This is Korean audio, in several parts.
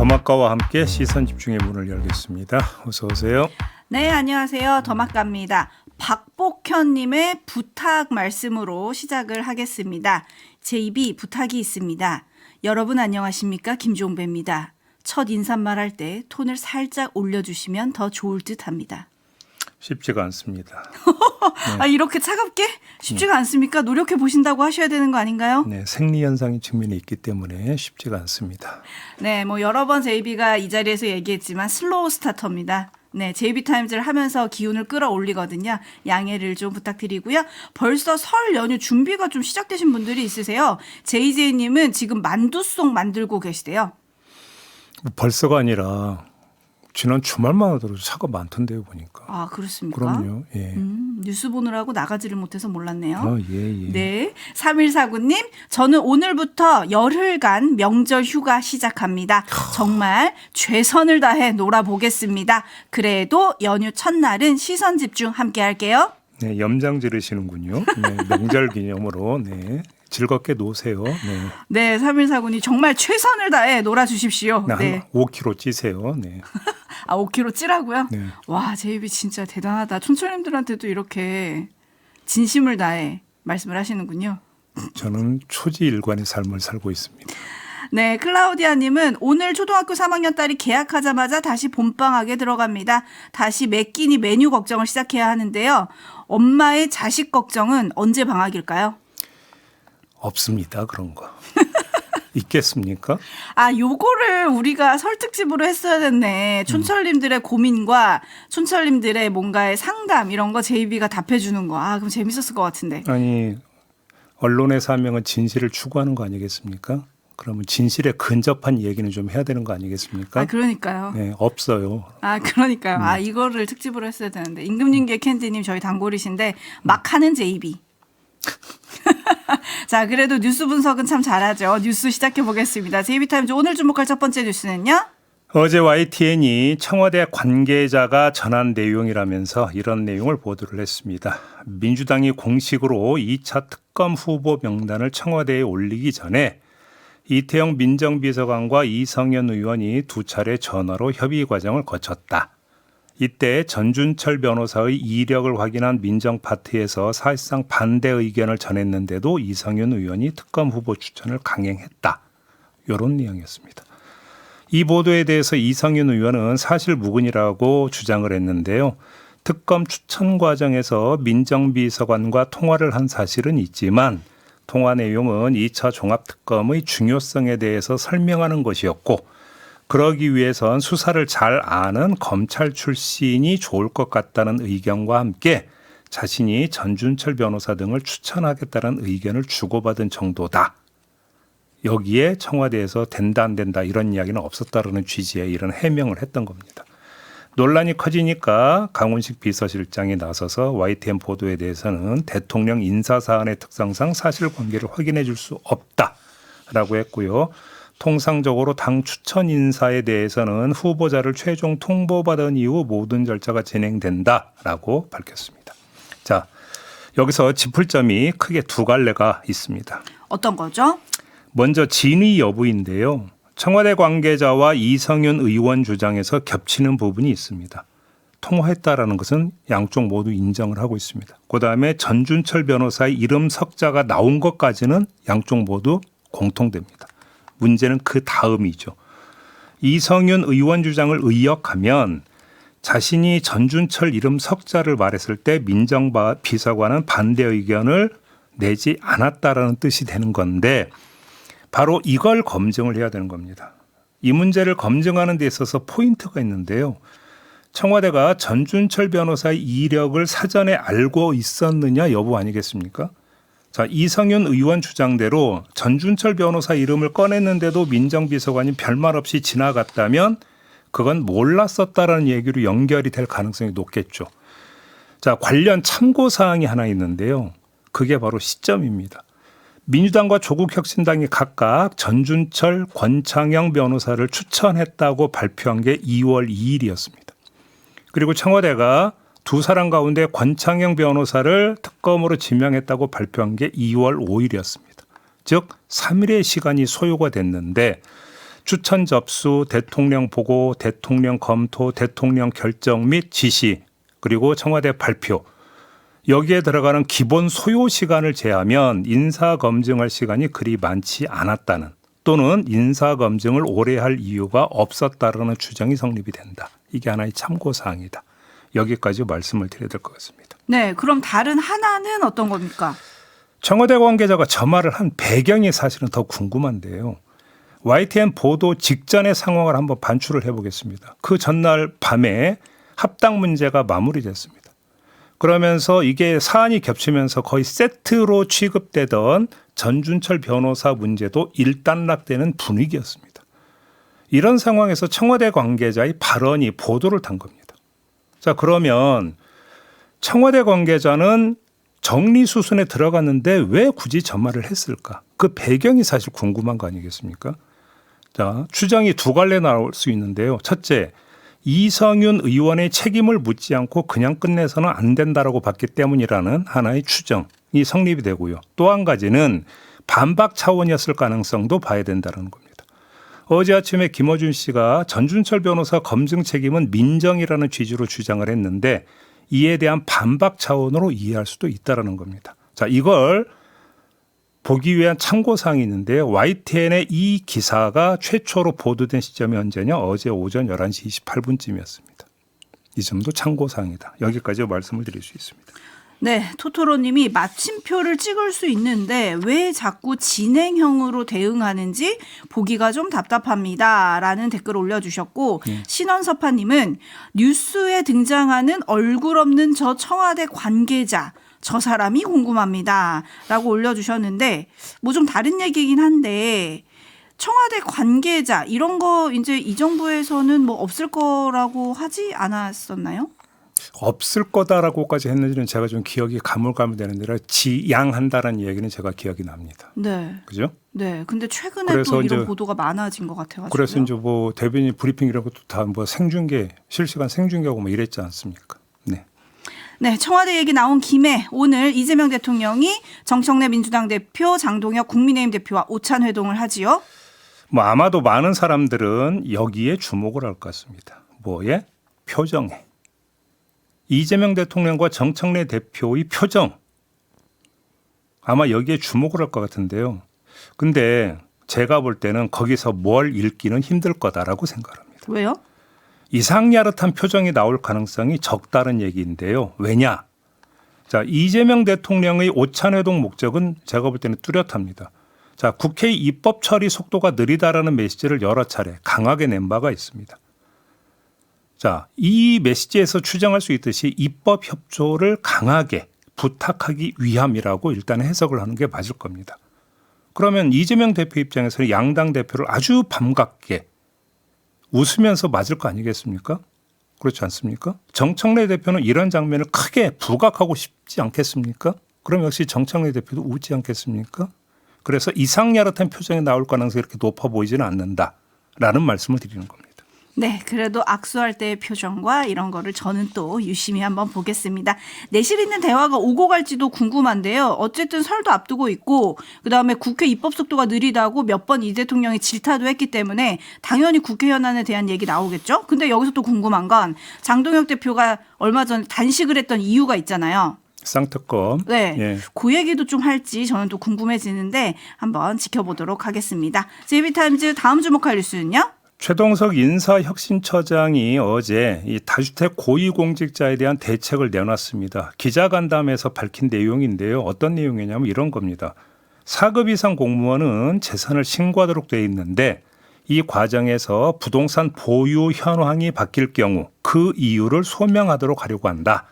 더마카와 함께 시선 집중의 문을 열겠습니다. 어서 오세요. 네, 안녕하세요. 더마카입니다. 박복현님의 부탁 말씀으로 시작을 하겠습니다. 제 입이 부탁이 있습니다. 여러분 안녕하십니까? 김종배입니다. 첫 인사말 할 때 톤을 살짝 올려주시면 더 좋을 듯합니다. 쉽지가 않습니다. 아, 이렇게 차갑게? 쉽지가 않습니까? 노력해 보신다고 하셔야 되는 거 아닌가요? 네, 생리현상의 측면이 있기 때문에 쉽지가 않습니다. 네, 뭐 여러 번 제이비가 이 자리에서 얘기했지만 슬로우 스타터입니다. 네, 제이비 타임즈를 하면서 기운을 끌어올리거든요. 양해를 좀 부탁드리고요. 벌써 설 연휴 준비가 좀 시작되신 분들이 있으세요. 제이제이님은 지금 만두송 만들고 계시대요. 벌써가 아니라 지난 주말만 하더라도 차가 많던데요, 보니까. 아, 그렇습니까? 그럼요. 예. 뉴스 보느라고 나가지를 못해서 몰랐네요. 예. 네. 3149님, 저는 오늘부터 열흘간 명절 휴가 시작합니다. 정말 최선을 다해 놀아보겠습니다. 그래도 연휴 첫날은 시선 집중 함께 할게요. 네, 염장 지르시는군요. 네, 명절 기념으로 네, 즐겁게 노세요. 네. 네, 3149님 정말 최선을 다해 놀아주십시오. 네, 한 5kg 찌세요. 네. 아, 5kg 찌라고요? 네. 와, 제이비 진짜 대단하다. 촌철님들한테도 이렇게 진심을 다해 말씀을 하시는군요. 저는 초지일관의 삶을 살고 있습니다. 네, 클라우디아님은 오늘 초등학교 3학년 딸이 개학하자마자 다시 봄방학에 들어갑니다. 다시 매 끼니 메뉴 걱정을 시작해야 하는데요. 엄마의 자식 걱정은 언제 방학일까요? 없습니다. 그런 거. 있겠습니까? 아, 요거를 우리가 설특집으로 했어야 됐네. 촌철님들의 고민과 촌철님들의 뭔가의 상담 이런 거 제이비가 답해주는 거. 아, 그럼 재밌었을 것 같은데. 아니, 언론의 사명은 진실을 추구하는 거 아니겠습니까? 그러면 진실에 근접한 얘기는 좀 해야 되는 거 아니겠습니까? 아, 그러니까요. 네, 없어요. 아, 그러니까요. 아, 이거를 특집으로 했어야 되는데. 임금님계 캔디님 저희 단골이신데 막 하는 제이비. 자, 그래도 뉴스 분석은 참 잘하죠. 뉴스 시작해 보겠습니다. 제이비타임즈 오늘 주목할 첫 번째 뉴스는요. 어제 YTN이 청와대 관계자가 전한 내용이라면서 이런 내용을 보도를 했습니다. 민주당이 공식으로 2차 특검 후보 명단을 청와대에 올리기 전에 이태영 민정비서관과 이성연 의원이 두 차례 전화로 협의 과정을 거쳤다. 이때 전준철 변호사의 이력을 확인한 민정파트에서 사실상 반대 의견을 전했는데도 이성윤 의원이 특검 후보 추천을 강행했다. 이런 내용이었습니다. 이 보도에 대해서 이성윤 의원은 사실무근이라고 주장을 했는데요. 특검 추천 과정에서 민정비서관과 통화를 한 사실은 있지만 통화 내용은 2차 종합특검의 중요성에 대해서 설명하는 것이었고 그러기 위해선 수사를 잘 아는 검찰 출신이 좋을 것 같다는 의견과 함께 자신이 전준철 변호사 등을 추천하겠다는 의견을 주고받은 정도다. 여기에 청와대에서 된다 안 된다 이런 이야기는 없었다라는 취지의 이런 해명을 했던 겁니다. 논란이 커지니까 강훈식 비서실장이 나서서 YTN 보도에 대해서는 대통령 인사사안의 특성상 사실관계를 확인해 줄 수 없다라고 했고요. 통상적으로 당 추천 인사에 대해서는 후보자를 최종 통보받은 이후 모든 절차가 진행된다라고 밝혔습니다. 자, 여기서 짚을 점이 크게 두 갈래가 있습니다. 어떤 거죠? 먼저 진위 여부인데요. 청와대 관계자와 이성윤 의원 주장에서 겹치는 부분이 있습니다. 통화했다라는 것은 양쪽 모두 인정을 하고 있습니다. 그다음에 전준철 변호사의 이름 석자가 나온 것까지는 양쪽 모두 공통됩니다. 문제는 그 다음이죠. 이성윤 의원 주장을 의역하면 자신이 전준철 이름 석자를 말했을 때 민정비서관은 반대 의견을 내지 않았다라는 뜻이 되는 건데 바로 이걸 검증을 해야 되는 겁니다. 이 문제를 검증하는 데 있어서 포인트가 있는데요. 청와대가 전준철 변호사의 이력을 사전에 알고 있었느냐 여부 아니겠습니까? 자, 이성윤 의원 주장대로 전준철 변호사 이름을 꺼냈는데도 민정비서관이 별말 없이 지나갔다면 그건 몰랐었다라는 얘기로 연결이 될 가능성이 높겠죠. 자, 관련 참고사항이 하나 있는데요. 그게 바로 시점입니다. 민주당과 조국혁신당이 각각 전준철, 권창영 변호사를 추천했다고 발표한 게 2월 2일이었습니다. 그리고 청와대가 두 사람 가운데 권창영 변호사를 특검으로 지명했다고 발표한 게 2월 5일이었습니다. 즉 3일의 시간이 소요가 됐는데 추천 접수, 대통령 보고, 대통령 검토, 대통령 결정 및 지시, 그리고 청와대 발표. 여기에 들어가는 기본 소요 시간을 제하면 인사검증할 시간이 그리 많지 않았다는, 또는 인사검증을 오래 할 이유가 없었다라는 주장이 성립이 된다. 이게 하나의 참고사항이다. 여기까지 말씀을 드려야 될 것 같습니다. 네, 그럼 다른 하나는 어떤 겁니까? 청와대 관계자가 저 말을 한 배경이 사실은 더 궁금한데요. YTN 보도 직전의 상황을 한번 반추를 해보겠습니다. 그 전날 밤에 합당 문제가 마무리됐습니다. 그러면서 이게 사안이 겹치면서 거의 세트로 취급되던 전준철 변호사 문제도 일단락되는 분위기였습니다. 이런 상황에서 청와대 관계자의 발언이 보도를 탄 겁니다. 자, 그러면 청와대 관계자는 정리수순에 들어갔는데 왜 굳이 저 말을 했을까? 그 배경이 사실 궁금한 거 아니겠습니까? 자, 추정이 두 갈래 나올 수 있는데요. 첫째, 이성윤 의원의 책임을 묻지 않고 그냥 끝내서는 안 된다라고 봤기 때문이라는 하나의 추정이 성립이 되고요. 또 한 가지는 반박 차원이었을 가능성도 봐야 된다는 겁니다. 어제 아침에 김어준 씨가 전준철 변호사 검증 책임은 민정이라는 취지로 주장을 했는데 이에 대한 반박 차원으로 이해할 수도 있다는 겁니다. 자, 이걸 보기 위한 참고사항이 있는데요. YTN의 이 기사가 최초로 보도된 시점이 언제냐? 어제 오전 11시 28분쯤이었습니다. 이 점도 참고사항이다. 여기까지 말씀을 드릴 수 있습니다. 네, 토토로님이 마침표를 찍을 수 있는데 왜 자꾸 진행형으로 대응하는지 보기가 좀 답답합니다. 라는 댓글을 올려주셨고 신원섭하님은 뉴스에 등장하는 얼굴 없는 저 청와대 관계자 저 사람이 궁금합니다. 라고 올려주셨는데 뭐 좀 다른 얘기긴 한데 청와대 관계자 이런 거 이제 이 정부에서는 뭐 없을 거라고 하지 않았었나요? 없을 거다라고까지 했는지는 제가 좀 기억이 가물가물되는데 지양한다라는 얘기는 제가 기억이 납니다. 네. 그죠? 네. 근데 최근에 또 이런 보도가 많아진 것 같아가지고. 그래서 이제 뭐 대변인 브리핑 이런 것도 다 뭐 생중계, 실시간 생중계하고 뭐 이랬지 않습니까? 네. 네, 청와대 얘기 나온 김에 오늘 이재명 대통령이 정청래 민주당 대표, 장동혁 국민의힘 대표와 오찬 회동을 하지요. 뭐 아마도 많은 사람들은 여기에 주목을 할 것 같습니다. 뭐에? 표정에. 이재명 대통령과 정청래 대표의 표정. 아마 여기에 주목을 할 것 같은데요. 근데 제가 볼 때는 거기서 뭘 읽기는 힘들 거다라고 생각합니다. 왜요? 이상야릇한 표정이 나올 가능성이 적다는 얘기인데요. 왜냐? 자, 이재명 대통령의 오찬회동 목적은 제가 볼 때는 뚜렷합니다. 자, 국회 입법 처리 속도가 느리다라는 메시지를 여러 차례 강하게 낸 바가 있습니다. 자, 이 메시지에서 추정할 수 있듯이 입법 협조를 강하게 부탁하기 위함이라고 일단 해석을 하는 게 맞을 겁니다. 그러면 이재명 대표 입장에서는 양당 대표를 아주 반갑게 웃으면서 맞을 거 아니겠습니까? 그렇지 않습니까? 정청래 대표는 이런 장면을 크게 부각하고 싶지 않겠습니까? 그럼 역시 정청래 대표도 웃지 않겠습니까? 그래서 이상야릇한 표정이 나올 가능성이 이렇게 높아 보이지는 않는다라는 말씀을 드리는 겁니다. 네, 그래도 악수할 때의 표정과 이런 거를 저는 또 유심히 한번 보겠습니다. 내실 있는 대화가 오고 갈지도 궁금한데요. 어쨌든 설도 앞두고 있고 그다음에 국회 입법 속도가 느리다고 몇 번 이 대통령이 질타도 했기 때문에 당연히 국회 현안에 대한 얘기 나오겠죠. 근데 여기서 또 궁금한 건 장동혁 대표가 얼마 전에 단식을 했던 이유가 있잖아요. 쌍특검. 네, 예. 그 얘기도 좀 할지 저는 또 궁금해지는데 한번 지켜보도록 하겠습니다. JB타임즈 다음 주목할 뉴스는요? 최동석 인사혁신처장이 어제 이 다주택 고위공직자에 대한 대책을 내놨습니다. 기자간담회에서 밝힌 내용인데요. 어떤 내용이냐면 이런 겁니다. 4급 이상 공무원은 재산을 신고하도록 돼 있는데 이 과정에서 부동산 보유 현황이 바뀔 경우 그 이유를 소명하도록 하려고 한다.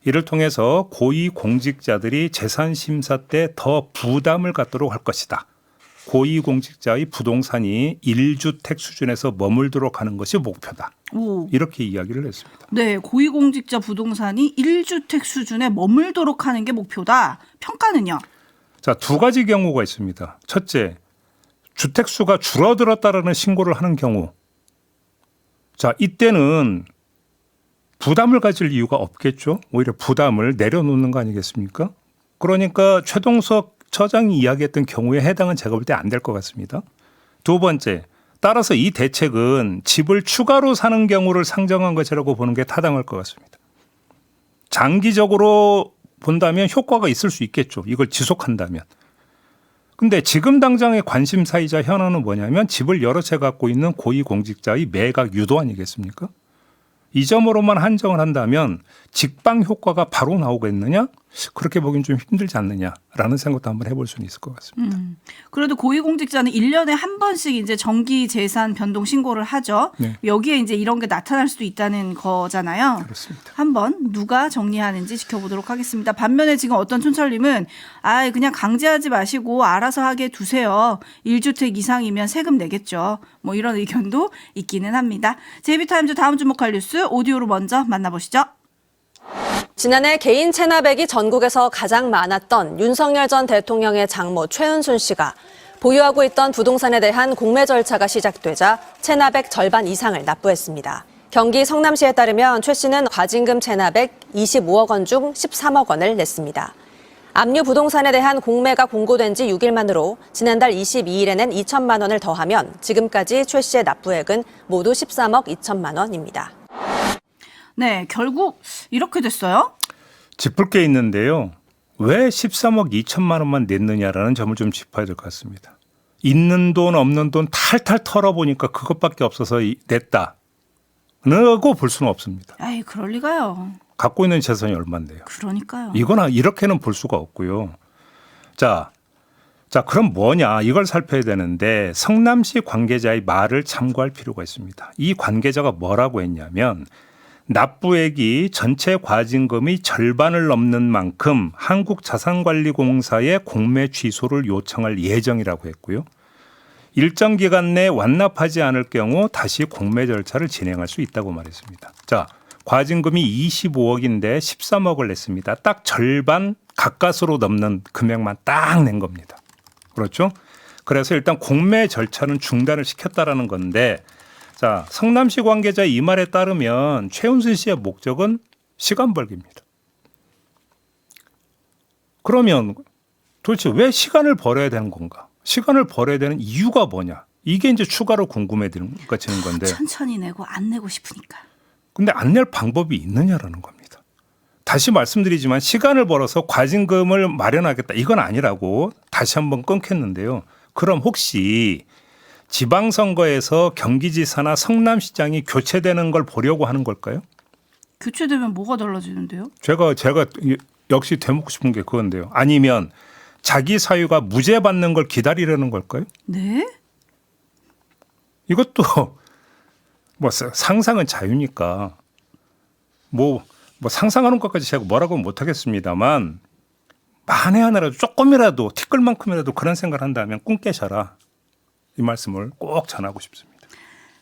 이를 통해서 고위공직자들이 재산심사 때 더 부담을 갖도록 할 것이다. 고위공직자의 부동산이 1주택 수준에서 머물도록 하는 것이 목표다. 오. 이렇게 이야기를 했습니다. 네, 고위공직자 부동산이 1주택 수준에 머물도록 하는 게 목표다. 평가는요? 자, 두 가지 경우가 있습니다. 첫째, 주택 수가 줄어들었다라는 신고를 하는 경우. 자, 이때는 부담을 가질 이유가 없겠죠. 오히려 부담을 내려놓는 거 아니겠습니까? 그러니까 최동석 처장이 이야기했던 경우에 해당은 제가 볼 때 안 될 것 같습니다. 두 번째, 따라서 이 대책은 집을 추가로 사는 경우를 상정한 것이라고 보는 게 타당할 것 같습니다. 장기적으로 본다면 효과가 있을 수 있겠죠. 이걸 지속한다면. 근데 지금 당장의 관심사이자 현안은 뭐냐면 집을 여러 채 갖고 있는 고위공직자의 매각 유도 아니겠습니까? 이 점으로만 한정을 한다면 직방 효과가 바로 나오겠느냐? 그렇게 보기엔 좀 힘들지 않느냐라는 생각도 한번 해볼 수는 있을 것 같습니다. 그래도 고위공직자는 1년에 한 번씩 이제 정기 재산 변동 신고를 하죠. 네. 여기에 이제 이런 게 나타날 수도 있다는 거잖아요. 그렇습니다. 한번 누가 정리하는지 지켜보도록 하겠습니다. 반면에 지금 어떤 촌철님은 그냥 강제하지 마시고 알아서 하게 두세요. 1주택 이상이면 세금 내겠죠. 뭐 이런 의견도 있기는 합니다. 제이비타임즈 다음 주목할 뉴스 오디오로 먼저 만나보시죠. 지난해 개인 체납액이 전국에서 가장 많았던 윤석열 전 대통령의 장모 최은순 씨가 보유하고 있던 부동산에 대한 공매 절차가 시작되자 체납액 절반 이상을 납부했습니다. 경기 성남시에 따르면 최 씨는 과징금 체납액 25억 원 중 13억 원을 냈습니다. 압류 부동산에 대한 공매가 공고된 지 6일 만으로 지난달 22일에 낸 2천만 원을 더하면 지금까지 최 씨의 납부액은 모두 13억 2천만 원입니다. 네, 결국 이렇게 됐어요. 짚을 게 있는데요. 왜 13억 2천만 원만 냈느냐라는 점을 좀 짚어야 될 것 같습니다. 있는 돈 없는 돈 탈탈 털어보니까 그것밖에 없어서 냈다라고 볼 수는 없습니다. 아이, 그럴 리가요. 갖고 있는 재산이 얼마인데요. 그러니까요. 이거나 이렇게는 볼 수가 없고요. 자, 그럼 뭐냐 이걸 살펴야 되는데 성남시 관계자의 말을 참고할 필요가 있습니다. 이 관계자가 뭐라고 했냐면 납부액이 전체 과징금의 절반을 넘는 만큼 한국자산관리공사에 공매 취소를 요청할 예정이라고 했고요. 일정 기간 내에 완납하지 않을 경우 다시 공매 절차를 진행할 수 있다고 말했습니다. 자, 과징금이 25억인데 13억을 냈습니다. 딱 절반 가까스로 넘는 금액만 딱 낸 겁니다. 그렇죠? 그래서 일단 공매 절차는 중단을 시켰다라는 건데 자, 성남시 관계자의 이 말에 따르면 최은순 씨의 목적은 시간 벌기입니다. 그러면 도대체 왜 시간을 벌어야 되는 건가? 시간을 벌어야 되는 이유가 뭐냐? 이게 이제 추가로 궁금해지는 건데. 천천히 내고 안 내고 싶으니까. 근데 안 낼 방법이 있느냐라는 겁니다. 다시 말씀드리지만 시간을 벌어서 과징금을 마련하겠다. 이건 아니라고 다시 한번 끊겠는데요. 그럼 혹시 지방선거에서 경기지사나 성남시장이 교체되는 걸 보려고 하는 걸까요? 교체되면 뭐가 달라지는데요? 제가 역시 되묻고 싶은 게 그건데요. 아니면 자기 사유가 무죄 받는 걸 기다리려는 걸까요? 네? 이것도 뭐 상상은 자유니까 뭐 상상하는 것까지 제가 뭐라고 못 하겠습니다만 만에 하나라도 조금이라도 티끌만큼이라도 그런 생각을 한다면 꿈 깨셔라. 이 말씀을 꼭 전하고 싶습니다.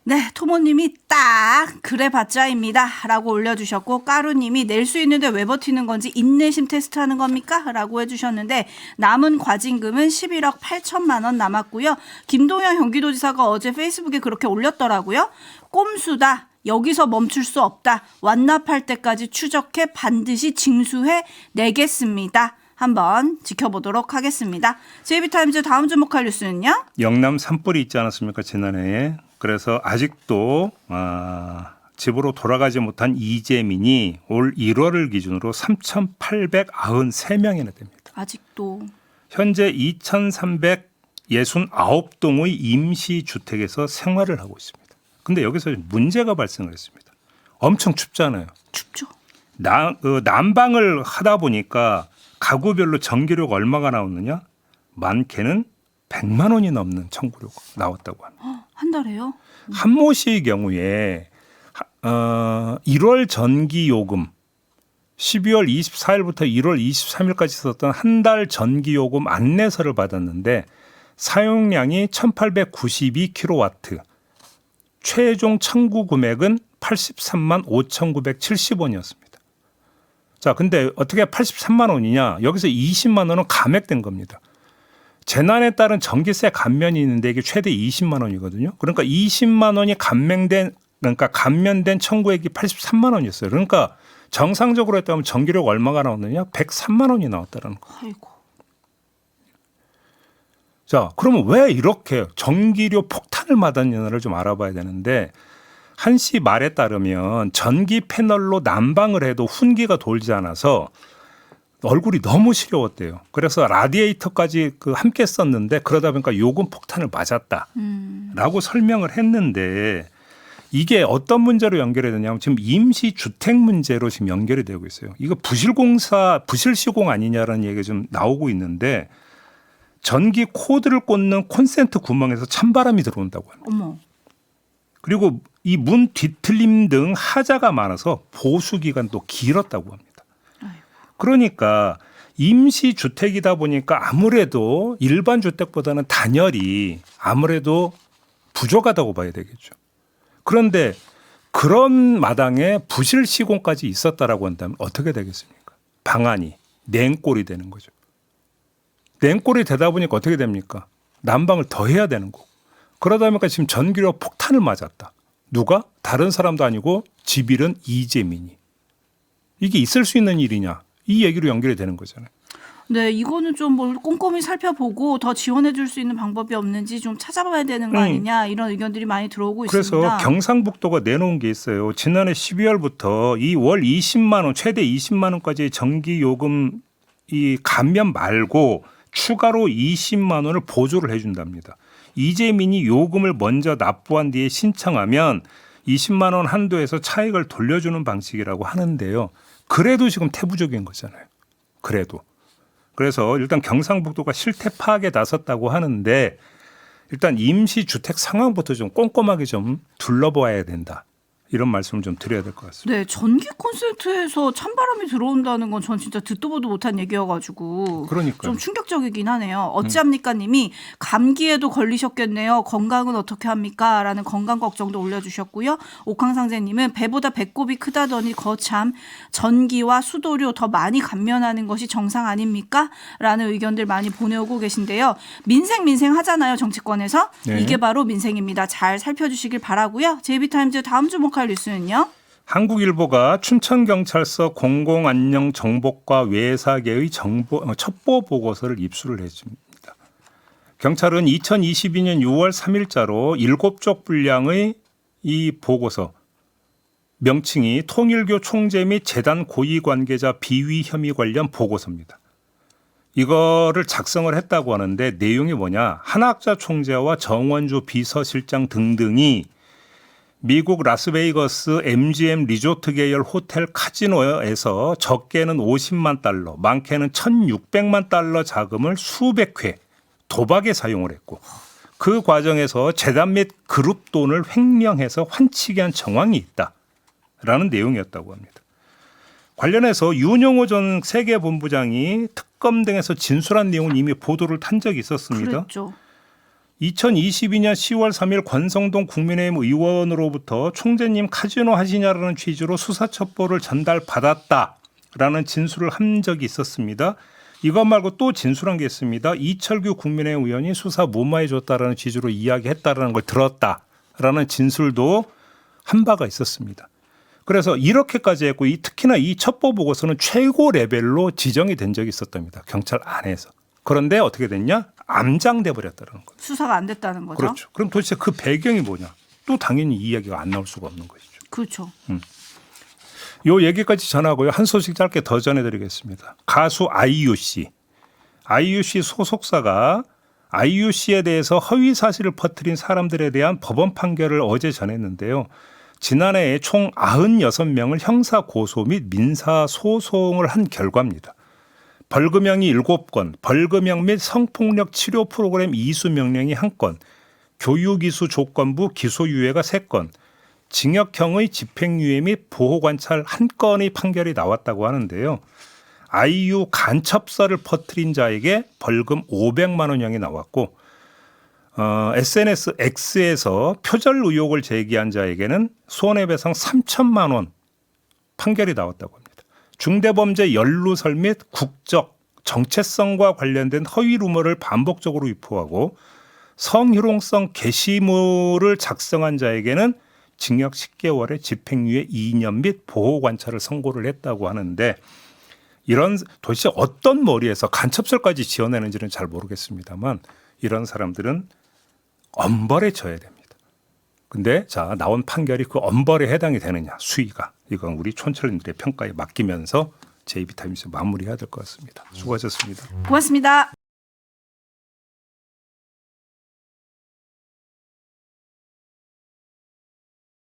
네, 토모님이 딱 그래봤자입니다 라고 올려주셨고 까루님이 낼 수 있는데 왜 버티는 건지 인내심 테스트하는 겁니까? 라고 해주셨는데 남은 과징금은 11억 8천만 원 남았고요. 김동연 경기도지사가 어제 페이스북에 그렇게 올렸더라고요. 꼼수다. 여기서 멈출 수 없다. 완납할 때까지 추적해 반드시 징수해 내겠습니다. 한번 지켜보도록 하겠습니다. 제이비타임즈 다음 주목할 뉴스는요? 영남 산불이 있지 않았습니까? 지난해에. 그래서 아직도 집으로 돌아가지 못한 이재민이 올 1월을 기준으로 3,893명이나 됩니다. 아직도. 현재 2,369동의 임시주택에서 생활을 하고 있습니다. 근데 여기서 문제가 발생을 했습니다. 엄청 춥잖아요. 춥죠. 난방을 하다 보니까 가구별로 전기료가 얼마가 나오느냐? 많게는 100만 원이 넘는 청구료가 나왔다고 합니다. 한 달에요? 한모 씨의 경우에 1월 전기요금 12월 24일부터 1월 23일까지 썼던 한 달 전기요금 안내서를 받았는데 사용량이 1892kW, 최종 청구 금액은 83만 5,970원이었습니다. 자, 근데 어떻게 83만 원이냐? 여기서 20만 원은 감액된 겁니다. 재난에 따른 전기세 감면이 있는데 이게 최대 20만 원이거든요. 그러니까 20만 원이 감면된 청구액이 83만 원이었어요. 그러니까 정상적으로 했다면 전기료가 얼마가 나왔느냐? 103만 원이 나왔다는 거. 아이고. 자, 그러면 왜 이렇게 전기료 폭탄을 맞았냐를 좀 알아봐야 되는데 한 씨 말에 따르면 전기 패널로 난방을 해도 훈기가 돌지 않아서 얼굴이 너무 시려웠대요. 그래서 라디에이터까지 함께 썼는데 그러다 보니까 요금 폭탄을 맞았다라고 설명을 했는데 이게 어떤 문제로 연결이 되냐면 지금 임시주택 문제로 지금 연결이 되고 있어요. 이거 부실시공 아니냐라는 얘기가 좀 나오고 있는데 전기 코드를 꽂는 콘센트 구멍에서 찬바람이 들어온다고 합니다. 어머. 그리고 이 문 뒤틀림 등 하자가 많아서 보수 기간도 길었다고 합니다. 그러니까 임시주택이다 보니까 아무래도 일반 주택보다는 단열이 아무래도 부족하다고 봐야 되겠죠. 그런데 그런 마당에 부실 시공까지 있었다라고 한다면 어떻게 되겠습니까? 방안이 냉골이 되는 거죠. 냉골이 되다 보니까 어떻게 됩니까? 난방을 더 해야 되는 거고. 그러다 보니까 지금 전기료 폭탄을 맞았다. 누가? 다른 사람도 아니고 집일은 이재민이. 이게 있을 수 있는 일이냐? 이 얘기로 연결이 되는 거잖아요. 네, 이거는 좀 뭘 꼼꼼히 살펴보고 더 지원해 줄 수 있는 방법이 없는지 좀 찾아봐야 되는 거 아니냐 이런 의견들이 많이 들어오고 그래서 있습니다. 경상북도가 내놓은 게 있어요. 지난해 12월부터 이 월 20만 원, 최대 20만 원까지 전기 요금 이 감면 말고 추가로 20만 원을 보조를 해 준답니다. 이재민이 요금을 먼저 납부한 뒤에 신청하면 20만 원 한도에서 차익을 돌려주는 방식이라고 하는데요. 그래도 지금 태부적인 거잖아요. 그래도. 그래서 일단 경상북도가 실태 파악에 나섰다고 하는데 일단 임시주택 상황부터 좀 꼼꼼하게 좀 둘러봐야 된다. 이런 말씀을 좀 드려야 될 것 같습니다. 네, 전기 콘센트에서 찬바람이 들어온다는 건 전 진짜 듣도 보도 못한 얘기여가지고 그러니까요. 좀 충격적이긴 하네요. 어찌합니까 님이 감기에도 걸리셨겠네요. 건강은 어떻게 합니까? 라는 건강 걱정도 올려주셨고요. 옥황상제님은 배보다 배꼽이 크다더니 거참 전기와 수도료 더 많이 감면하는 것이 정상 아닙니까? 라는 의견들 많이 보내오고 계신데요. 민생 하잖아요. 정치권에서. 네. 이게 바로 민생입니다. 잘 살펴주시길 바라고요. JB타임즈 다음 주목할 뉴스는요. 한국일보가 춘천경찰서 공공안녕정보과 외사계의 첩보 보고서를 입수를 했습니다. 경찰은 2022년 6월 3일자로 7쪽 분량의 이 보고서 명칭이 통일교 총재 및 재단 고위 관계자 비위 혐의 관련 보고서입니다. 이거를 작성을 했다고 하는데 내용이 뭐냐? 한학자 총재와 정원주 비서실장 등등이 미국 라스베이거스 MGM 리조트 계열 호텔 카지노에서 적게는 50만 달러, 많게는 1,600만 달러 자금을 수백 회 도박에 사용을 했고 그 과정에서 재단 및 그룹 돈을 횡령해서 환치게 한 정황이 있다라는 내용이었다고 합니다. 관련해서 윤영호 전 세계본부장이 특검 등에서 진술한 내용은 이미 보도를 탄 적이 있었습니다. 그랬죠. 2022년 10월 3일 권성동 국민의힘 의원으로부터 총재님 카지노 하시냐라는 취지로 수사 첩보를 전달받았다라는 진술을 한 적이 있었습니다. 이것 말고 또 진술한 게 있습니다. 이철규 국민의힘 의원이 수사 무마해 줬다라는 취지로 이야기했다라는 걸 들었다라는 진술도 한 바가 있었습니다. 그래서 이렇게까지 했고 특히나 이 첩보 보고서는 최고 레벨로 지정이 된 적이 있었답니다. 경찰 안에서. 그런데 어떻게 됐냐? 암장돼 버렸다는 거죠. 수사가 안 됐다는 거죠. 그렇죠. 그럼 도대체 그 배경이 뭐냐? 또 당연히 이 이야기가 안 나올 수가 없는 것이죠. 그렇죠. 요 얘기까지 전하고요. 한 소식 짧게 더 전해드리겠습니다. 가수 아이유 씨. 아이유 씨 소속사가 아이유 씨에 대해서 허위 사실을 퍼뜨린 사람들에 대한 법원 판결을 어제 전했는데요. 지난해에 총 96명을 형사 고소 및 민사 소송을 한 결과입니다. 벌금형이 7건, 벌금형 및 성폭력 치료 프로그램 이수 명령이 1건, 교육이수 조건부 기소유예가 3건, 징역형의 집행유예 및 보호관찰 1건의 판결이 나왔다고 하는데요. 아이유 간첩설을 퍼뜨린 자에게 벌금 500만 원형이 나왔고 SNS X에서 표절 의혹을 제기한 자에게는 손해배상 3천만 원 판결이 나왔다고 합니다. 중대범죄 연루설 및 국적, 정체성과 관련된 허위 루머를 반복적으로 유포하고 성희롱성 게시물을 작성한 자에게는 징역 10개월에 집행유예 2년 및 보호관찰을 선고를 했다고 하는데 이런 도대체 어떤 머리에서 간첩설까지 지어내는지는 잘 모르겠습니다만 이런 사람들은 엄벌에 져야 됩니다. 근데 자 나온 판결이 그 엄벌에 해당이 되느냐 수위가 이건 우리 촌철님들의 평가에 맡기면서 JB타임스 마무리해야 될 것 같습니다. 수고하셨습니다. 고맙습니다.